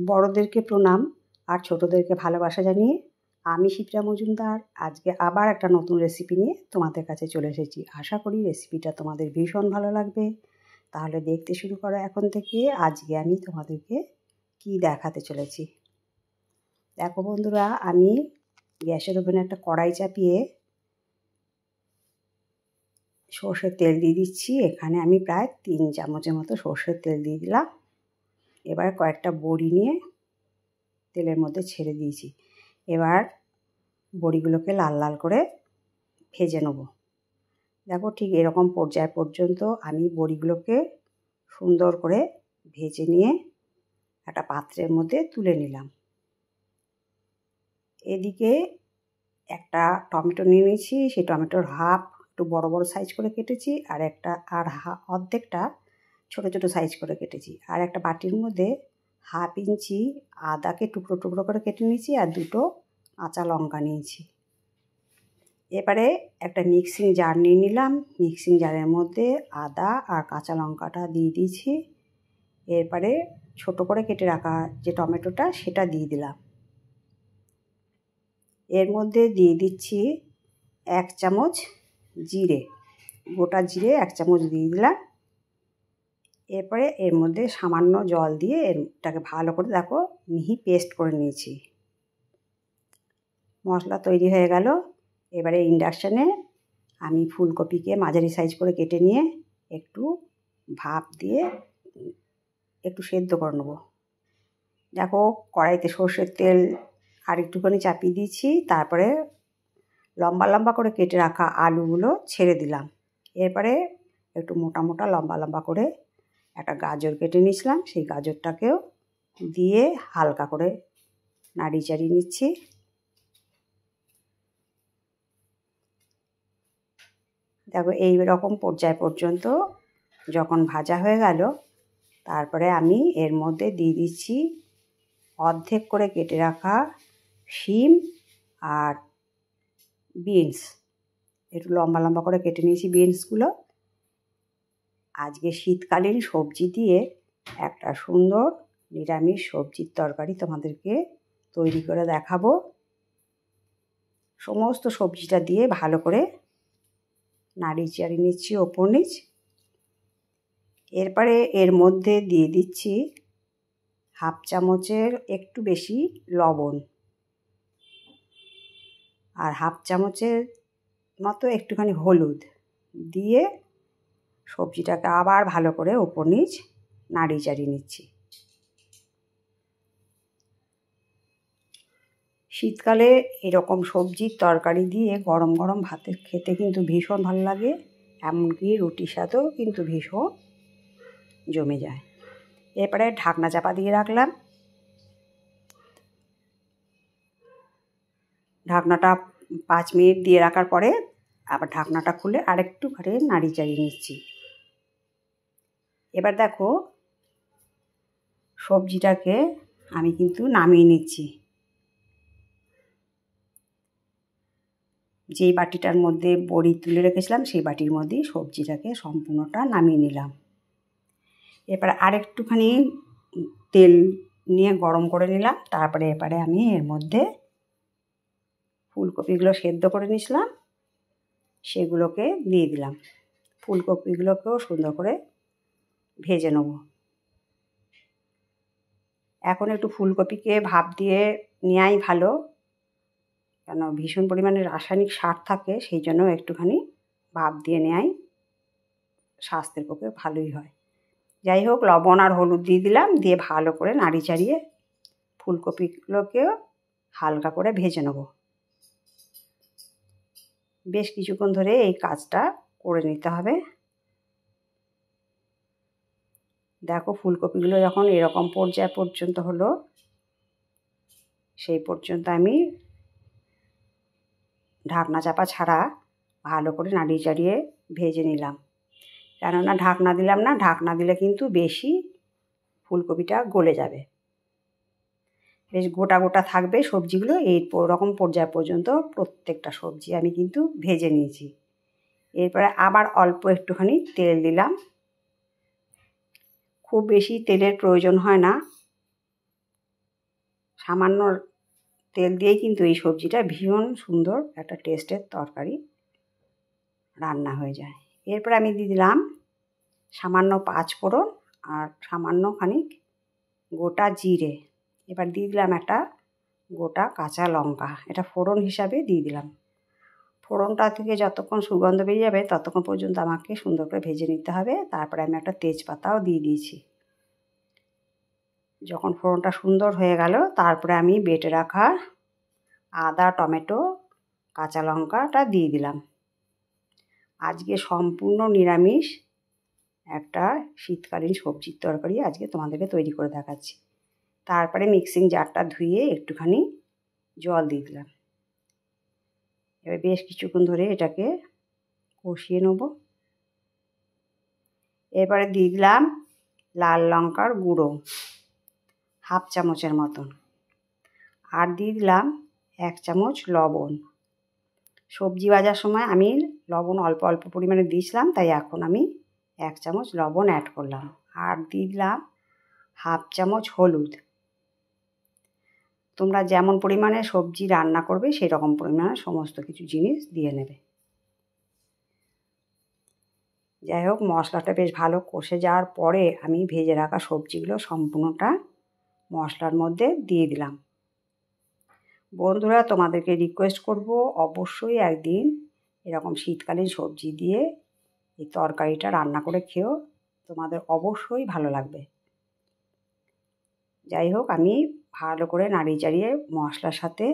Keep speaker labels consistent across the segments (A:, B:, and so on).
A: বড়দেরকে প্রণাম আর ছোটদেরকে ভালোবাসা জানিয়ে আমি শিপ্রা মজুমদার আজকে আবার একটা নতুন রেসিপি নিয়ে তোমাদের কাছে চলে এসেছি। আশা করি রেসিপিটা তোমাদের ভীষণ ভালো লাগবে। তাহলে দেখতে শুরু করো এখন থেকে। আজকে আমি তোমাদেরকে কি দেখাতে চলেছি দেখো বন্ধুরা। আমি গ্যাসের ওভেনে একটা কড়াই চাপিয়ে সর্ষের তেল দিয়ে দিচ্ছি। এখানে আমি প্রায় 3 চামচের মতো সর্ষের তেল দিয়ে দিলাম। এবার কয়েকটা বড়ি নিয়ে তেলের মধ্যে ছেড়ে দিয়েছি। এবার বড়িগুলোকে লাল লাল করে ভেজে নেব। দেখো ঠিক এরকম পর্যায় পর্যন্ত আমি বড়িগুলোকে সুন্দর করে ভেজে নিয়ে একটা পাত্রের মধ্যে তুলে নিলাম। এদিকে একটা টমেটো নিয়ে নিয়েছি। সেই টমেটোর হাফ একটু বড় বড় সাইজ করে কেটেছি, আর অর্ধেকটা ছোট ছোট সাইজ করে কেটেছি। আর একটা বাটির মধ্যে 1/2 ইঞ্চি আদাকে টুকরো টুকরো করে কেটে নিয়েছি, আর 2টো কাঁচা লঙ্কা নিয়েছি। এবারে একটা মিক্সিং জার নিয়ে নিলাম। মিক্সিং জারের মধ্যে আদা আর কাঁচা লঙ্কাটা দিয়ে দিয়েছি। এরপরে ছোট করে কেটে রাখা যে টমেটোটা সেটা দিয়ে দিলাম। এর মধ্যে দিয়ে দিচ্ছি 1 চামচ জিরে, গোটা জিরে 1 চামচ দিয়ে দিলাম। এরপরে এর মধ্যে সামান্য জল দিয়ে এটাকে ভালো করে দেখো মিহি পেস্ট করে নিয়েছি। মশলা তৈরি হয়ে গেল। এবারে ইন্ডাকশানে আমি ফুলকপিকে মাঝারি সাইজ করে কেটে নিয়ে একটু ভাপ দিয়ে একটু সেদ্ধ করে নেব। দেখো কড়াইতে সর্ষের তেল আর একটুখানি চাপিয়ে দিয়েছি। তারপরে লম্বা লম্বা করে কেটে রাখা আলুগুলো ছেড়ে দিলাম। এরপরে একটু মোটা মোটা লম্বা লম্বা করে একটা গাজর কেটে নিয়েছিলাম, সেই গাজরটাকেও দিয়ে হালকা করে নাড়িয়ে চাড়িয়ে নিচ্ছি। দেখো এই রকম পর্যায় পর্যন্ত যখন ভাজা হয়ে গেল, তারপরে আমি এর মধ্যে দিয়ে দিচ্ছি অর্ধেক করে কেটে রাখা শিম আর বিনস। একটু লম্বা লম্বা করে কেটে নিয়েছি বিনসগুলো। আজকে শীতকালীন সবজি দিয়ে একটা সুন্দর নিরামিষ সবজির তরকারি তোমাদেরকে তৈরি করে দেখাবো। সমস্ত সবজিটা দিয়ে ভালো করে নাড়িয়ে চাড়িয়ে নিচ্ছি ওপর নিচ। এরপরে এর মধ্যে দিয়ে দিচ্ছি 1/2 চামচের একটু বেশি লবণ, আর 1/2 চামচের মতো একটুখানি হলুদ দিয়ে সবজিটাকে আবার ভালো করে ওপর নিচ নাড়িয়ে চাড়িয়ে নিচ্ছি। শীতকালে এরকম সবজির তরকারি দিয়ে গরম গরম ভাতের খেতে কিন্তু ভীষণ ভালো লাগে, এমনকি রুটির সাথেও কিন্তু ভীষণ জমে যায়। এরপরে ঢাকনা চাপা দিয়ে রাখলাম। ঢাকনাটা 5 মিনিট দিয়ে রাখার পরে আবার ঢাকনাটা খুলে আরেকটুখানি নাড়িয়ে চাড়িয়ে নিচ্ছি। এবার দেখো সবজিটাকে আমি কিন্তু নামিয়ে নিচ্ছি। যেই বাটিটার মধ্যে বড়ি তুলে রেখেছিলাম সেই বাটির মধ্যেই সবজিটাকে সম্পূর্ণটা নামিয়ে নিলাম। এরপরে আরেকটুখানি তেল নিয়ে গরম করে নিলাম। তারপরে এবারে আমি এর মধ্যে ফুলকপিগুলো সেদ্ধ করে নিয়েছিলাম সেগুলোকে দিয়ে দিলাম। ফুলকপিগুলোকেও সুন্দর করে ভেজে নেব। এখন একটু ফুলকপিকে ভাপ দিয়ে নেওয়াই ভালো, কেন ভীষণ পরিমাণে রাসায়নিক সার থাকে, সেই জন্য একটুখানি ভাপ দিয়ে নেওয়াই স্বাস্থ্যের পক্ষে ভালোই হয়। যাই হোক, লবণ আর হলুদ দিয়ে দিলাম, দিয়ে ভালো করে নাড়িয়ে চাড়িয়ে ফুলকপিগুলোকেও হালকা করে ভেজে নেব। বেশ কিছুক্ষণ ধরে এই কাজটা করে নিতে হবে। দেখো ফুলকপিগুলো যখন এরকম পর্যায় পর্যন্ত হলো, সেই পর্যন্ত আমি ঢাকনা চাপা ছাড়া ভালো করে নাড়িয়ে চাড়িয়ে ভেজে নিলাম। কেননা ঢাকনা দিলাম না, ঢাকনা দিলে কিন্তু বেশি ফুলকপিটা গলে যাবে, বেশ গোটা গোটা থাকবে সবজিগুলো। এই রকম পর্যায় পর্যন্ত প্রত্যেকটা সবজি আমি কিন্তু ভেজে নিয়েছি। এরপরে আবার অল্প একটুখানি তেল দিলাম। খুব বেশি তেলের প্রয়োজন হয় না, সামান্য তেল দিয়েই কিন্তু এই সবজিটা ভীষণ সুন্দর একটা টেস্টের তরকারি রান্না হয়ে যায়। এরপর আমি দিয়ে দিলাম সামান্য 5 ফোড়ন আর সামান্য খানিক গোটা জিরে। এবার দিয়ে দিলাম একটা গোটা কাঁচা লঙ্কা, এটা ফোড়ন হিসাবে দিয়ে দিলাম। ফোড়নটা থেকে যতক্ষণ সুগন্ধ বেরিয়ে যাবে ততক্ষণ পর্যন্ত আমাকে সুন্দর করে ভেজে নিতে হবে। তারপরে আমি একটা তেজপাতাও দিয়ে দিয়েছি। যখন ফোড়নটা সুন্দর হয়ে গেল তারপরে আমি বেটে রাখা আদা, টমেটো, কাঁচা লঙ্কাটা দিয়ে দিলাম। আজকে সম্পূর্ণ নিরামিষ একটা শীতকালীন সবজির তরকারি আজকে তোমাদেরকে তৈরি করে দেখাচ্ছি। তারপরে মিক্সিং জারটা ধুয়ে একটুখানি জল দিয়ে দিলাম। এবার বেশ কিছুক্ষণ ধরে এটাকে কষিয়ে নেব। এরপরে দিয়ে দিলাম লাল লঙ্কার গুঁড়ো 1/2 চামচের মতন, আর দিয়ে দিলাম 1 চামচ লবণ। সবজি ভাজার সময় আমি লবণ অল্প অল্প পরিমাণে দিয়েছিলাম, তাই এখন আমি 1 চামচ লবণ অ্যাড করলাম। আর দিয়ে দিলাম 1/2 চামচ হলুদ। তোমরা যেমন পরিমাণে সবজি রান্না করবে সেই রকম পরিমাণে সমস্ত কিছু জিনিস দিয়ে নেবে। যাই হোক, মশলাটা বেশ ভালো কষে যাওয়ার পরে আমি ভেজে রাখা সবজিগুলো সম্পূর্ণটা মশলার মধ্যে দিয়ে দিলাম। বন্ধুরা, তোমাদেরকে রিকোয়েস্ট করব অবশ্যই একদিন এরকম শীতকালীন সবজি দিয়ে এই তরকারিটা রান্না করে খেও, তোমাদের অবশ্যই ভালো লাগবে। যাই হোক, আমি ভালো করে নাড়িয়ে চাড়িয়ে মশলার সাথে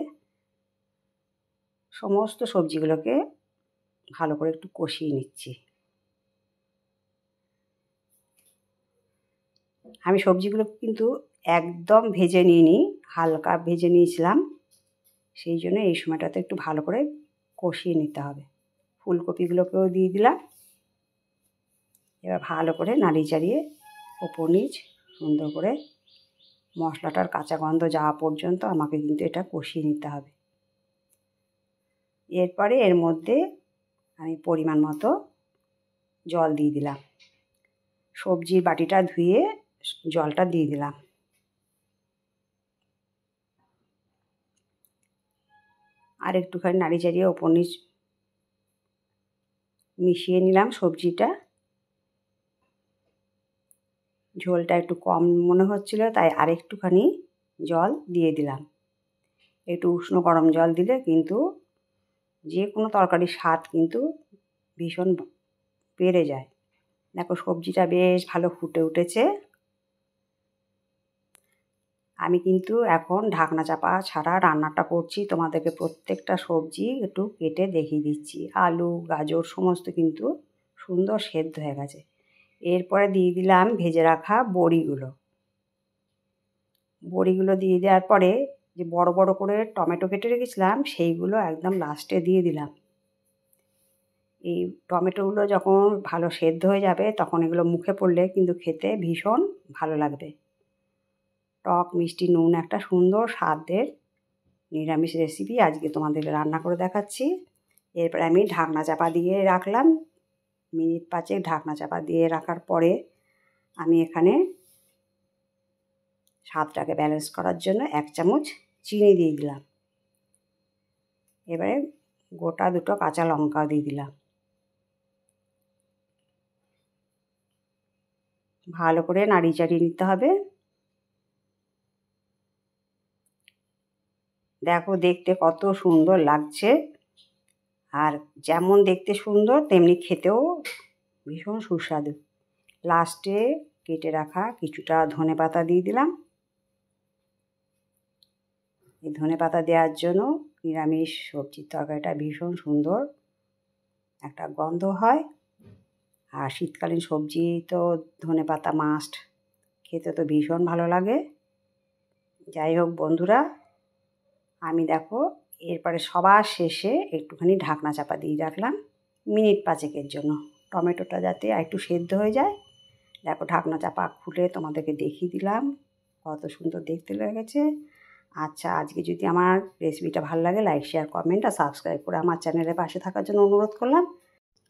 A: সমস্ত সবজিগুলোকে ভালো করে একটু কষিয়ে নিচ্ছি। আমি সবজিগুলো কিন্তু একদম ভেজে নিইনি, হালকা ভেজে নিয়েছিলাম, সেই জন্য এই সময়টাতে একটু ভালো করে কষিয়ে নিতে হবে। ফুলকপিগুলোকেও দিয়ে দিলাম। এবার ভালো করে নাড়িয়ে চাড়িয়ে ওপর নিচ সুন্দর করে মশলাটার কাঁচা গন্ধ যাওয়া পর্যন্ত আমাকে কিন্তু এটা কষিয়ে নিতে হবে। এরপরে এর মধ্যে আমি পরিমাণ মতো জল দিয়ে দিলাম। সবজির বাটিটা ধুয়ে জলটা দিয়ে দিলাম। আর একটুখানি নাড়িয়ে চাড়িয়ে ওপর নিচ মিশিয়ে নিলাম সবজিটা। ঝোলটা একটু কম মনে হচ্ছিল, তাই আর একটুখানি জল দিয়ে দিলাম। একটু উষ্ণ গরম জল দিলে কিন্তু যে কোনো তরকারির স্বাদ কিন্তু ভীষণ বেড়ে যায়। দেখো, সবজিটা বেশ ভালো ফুটে উঠেছে। আমি কিন্তু এখন ঢাকনা চাপা ছাড়া রান্নাটা করছি, তোমাদেরকে প্রত্যেকটা সবজি একটু কেটে দেখিয়ে দিচ্ছি। আলু, গাজর সমস্ত কিন্তু সুন্দর সেদ্ধ হয়ে গেছে। এরপরে দিয়ে দিলাম ভেজে রাখা বড়িগুলো। বড়িগুলো দিয়ে দেওয়ার পরে যে বড় বড় করে টমেটো কেটে রেখেছিলাম সেইগুলো একদম লাস্টে দিয়ে দিলাম। এই টমেটোগুলো যখন ভালো সেদ্ধ হয়ে যাবে তখন এগুলো মুখে পড়লে কিন্তু খেতে ভীষণ ভালো লাগবে। টক মিষ্টি নুন একটা সুন্দর স্বাদের নিরামিষ রেসিপি আজকে তোমাদেরকে রান্না করে দেখাচ্ছি। এরপরে আমি ঢাকনা চাপা দিয়ে রাখলাম। মিনিট 5 ঢাকনা চাপা দিয়ে রাখার পরে আমি এখানে স্বাদটাকে ব্যালেন্স করার জন্য 1 চামচ চিনি দিয়ে দিলাম। এবারে গোটা 2 কাঁচা লঙ্কা দিয়ে দিলাম। ভালো করে নাড়িয়ে চাড়িয়ে নিতে হবে। দেখো, দেখতে কত সুন্দর লাগছে, আর যেমন দেখতে সুন্দর তেমনি খেতেও ভীষণ সুস্বাদু। লাস্টে কেটে রাখা কিছুটা ধনেপাতা দিয়ে দিলাম। এই ধনেপাতা দেওয়ার জন্য নিরামিষ সবজির তরকারিটা ভীষণ সুন্দর একটা গন্ধ হয়। আর শীতকালীন সবজি তো ধনেপাতা মাস্ট, খেতে তো ভীষণ ভালো লাগে। যাই হোক বন্ধুরা, আমি দেখো এরপরে সবার শেষে একটুখানি ঢাকনা চাপা দিয়ে রাখলাম মিনিট 5 জন্য, টমেটোটা যাতে একটু সেদ্ধ হয়ে যায়। দেখো, ঢাকনা চাপা খুলে তোমাদেরকে দেখিয়ে দিলাম কত সুন্দর দেখতে লেগেছে। আচ্ছা, আজকে যদি আমার রেসিপিটা ভালো লাগে লাইক, শেয়ার, কমেন্ট আর সাবস্ক্রাইব করে আমার চ্যানেলের পাশে থাকার জন্য অনুরোধ করলাম।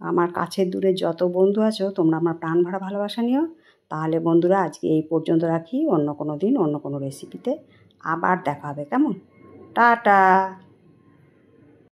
A: আমার কাছের দূরের যত বন্ধু আছো তোমরা আমার প্রাণ ভরা ভালোবাসা নিও। তাহলে বন্ধুরা, আজকে এই পর্যন্ত রাখি। অন্য কোনো দিন অন্য কোনো রেসিপিতে আবার দেখা হবে, কেমন? টাটা।